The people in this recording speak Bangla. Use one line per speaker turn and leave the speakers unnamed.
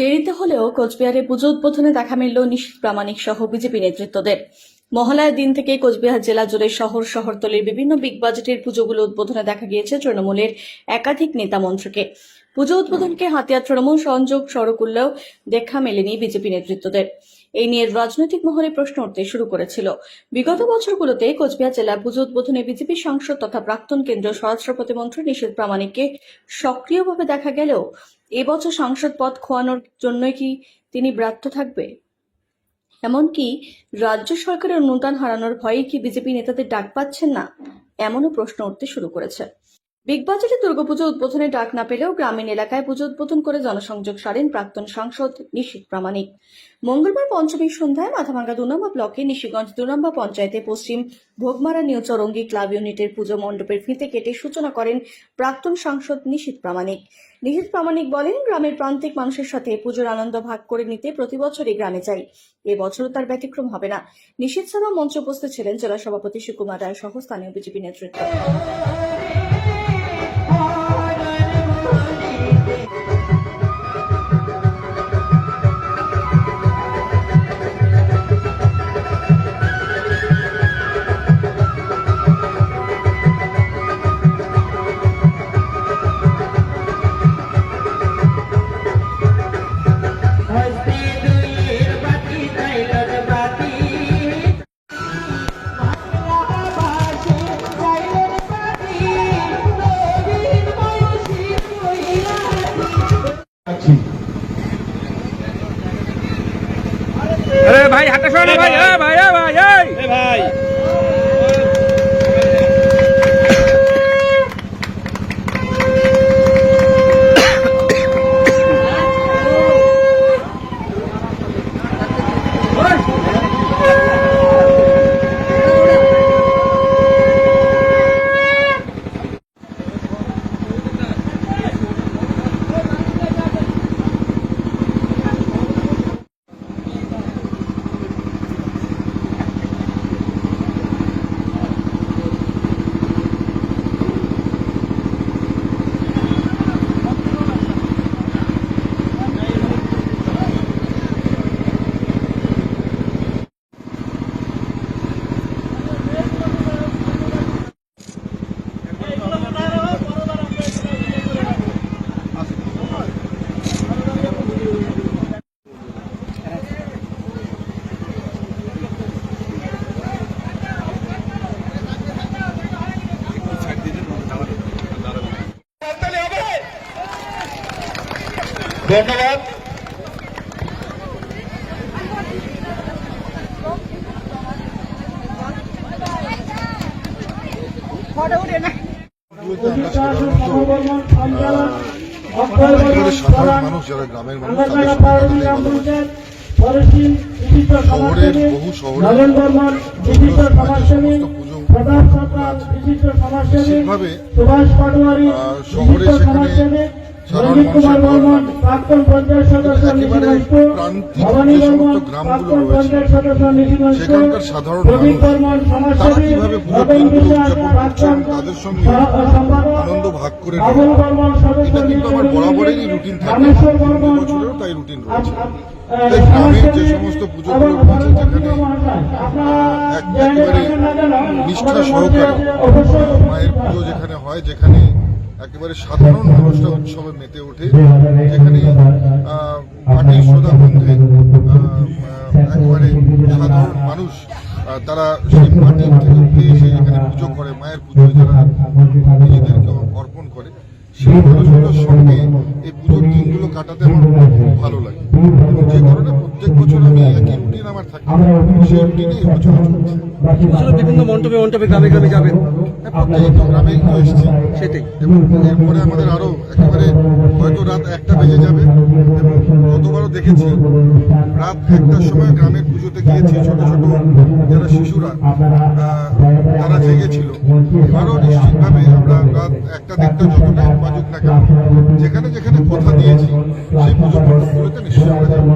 দেরিতে হলেও কোচবিহারে পুজো উদ্বোধনে দেখা মিলল নিশীথ প্রামাণিক সহ বিজেপি নেতৃত্বদের। মহালয়ার দিন থেকে কোচবিহার জেলা জুড়ে শহরতলির বিভিন্ন বিগ বাজেটের পুজোগুলো উদ্বোধনে দেখা গিয়েছে তৃণমূলের একাধিক নেতা মন্ত্রীকে। পুজো উদ্বোধনকে হাতিয়ার তৃণমূল সংযোগ সড়ক করলেও দেখা মেলেনি বিজেপি নেতৃত্বদের। এই নিয়ে রাজনৈতিক মহলে প্রশ্ন উঠতে শুরু করেছিল। বিগত বছরগুলোতে কোচবিহার জেলার পুজো উদ্বোধনে বিজেপি সাংসদ তথা প্রাক্তন কেন্দ্রীয় স্বরাষ্ট্র প্রতিমন্ত্রী নিশীথ প্রামাণিককে সক্রিয়ভাবে দেখা গেলেও এবছর সাংসদ পদ খোয়ানোর জন্যই কি তিনি ব্রাত্য থাকবে? এমনকি রাজ্য সরকারের অনুদান হারানোর ভয়ে কি বিজেপি নেতাদের ডাক পাচ্ছেন না? এমনও প্রশ্ন উঠতে শুরু করেছে। বিগ বাজেটে দুর্গাপুজো উদ্বোধনে ডাক না পেলেও গ্রামীণ এলাকায় পুজো উদ্বোধন করে জনসংযোগ সারেন প্রাক্তন সাংসদ নিশীথ প্রামাণিক। মঙ্গলবার পঞ্চমীর সন্ধ্যায় মাথাভাঙ্গা 2 নম্বর ব্লকে নিশিগঞ্জ 2 নম্বর পঞ্চায়েতে পশ্চিম ভোগমারা নিউ চৌরঙ্গি ক্লাব ইউনিটের পুজো মণ্ডপের ফিতে কেটে সূচনা করেন প্রাক্তন সাংসদ নিশীথ প্রামাণিক। নিশীথ প্রামাণিক বলেন, গ্রামের প্রান্তিক মানুষের সাথে পুজোর আনন্দ ভাগ করে নিতে প্রতি বছরই গ্রামে যাই, এবছরও তার ব্যতিক্রম হবে না। নিশীথ সভা মঞ্চে উপস্থিত ছিলেন জেলা সভাপতি সুকুমার রায় সহ স্থানীয় বিজেপি নেতৃত্ব।
अरे भाई हटा शो ना भाई भाई भाई
ধন্যবাদ।
সাধারণ মানুষ যারা গ্রামের মানুষ শহরের বহু শহরে বিশেষভাবে শহরে সেখানে সাধারণ মানুষের একেবারে প্রান্তিক যে সমস্ত গ্রামগুলো রয়েছে সেখানকার সাধারণ মানুষ তারা কিভাবে পুজোগুলো উদযাপন করছেন, তাদের সঙ্গে আনন্দ ভাগ করে নেওয়া, এটা কিন্তু আমার বরাবরেরই রুটিন থাকে, বছরেরও তাই রুটিন রয়েছে। গ্রামের যে সমস্ত পুজোগুলো রয়েছে যেখানে একেবারে নিষ্ঠা সহকারে মায়ের পুজো যেখানে হয়, যেখানে একেবারে সাধারণ মানুষরা উৎসবে মেতে ওঠে, যেখানে মাটির শ্রদ্ধা বন্ধে একেবারে সাধারণ মানুষ তারা সেই মাটির থেকে উঠে এসে এখানে পুজো করে, মায়ের পুজোয় যারা নিজেদেরকে অর্পণ করে, সেই মানুষগুলোর সঙ্গে এই পুজোর দিনগুলো কাটাতে আমার খুব ভালো লাগে। যে কারণে প্রত্যেক বছর আমি একই রুটিন আমার থাকে, সেই রুটিনে এই বছর চলছে।
বিভিন্ন মণ্ডপে গ্রামে গ্রামে যাবেন,
প্রত্যেক গ্রামেই তো এসেছি
সেটাই।
এবং এরপরে আমাদের আরো একেবারে হয়তো রাত 1টা বেজে যাবে, এবং গতবারও দেখেছি রাত 1টার সময় গ্রামের পুজোতে গিয়েছি, ছোট ছোট যারা শিশুরা তারা জেগেছিল। এবারও নিশ্চিতভাবে আমরা রাত 1টা-1:30 যতটাই বাজুক না কেন, যেখানে যেখানে কথা দিয়েছি সেই পুজো মণ্ডপগুলোতে নিশ্চয়ই আমরা যাব।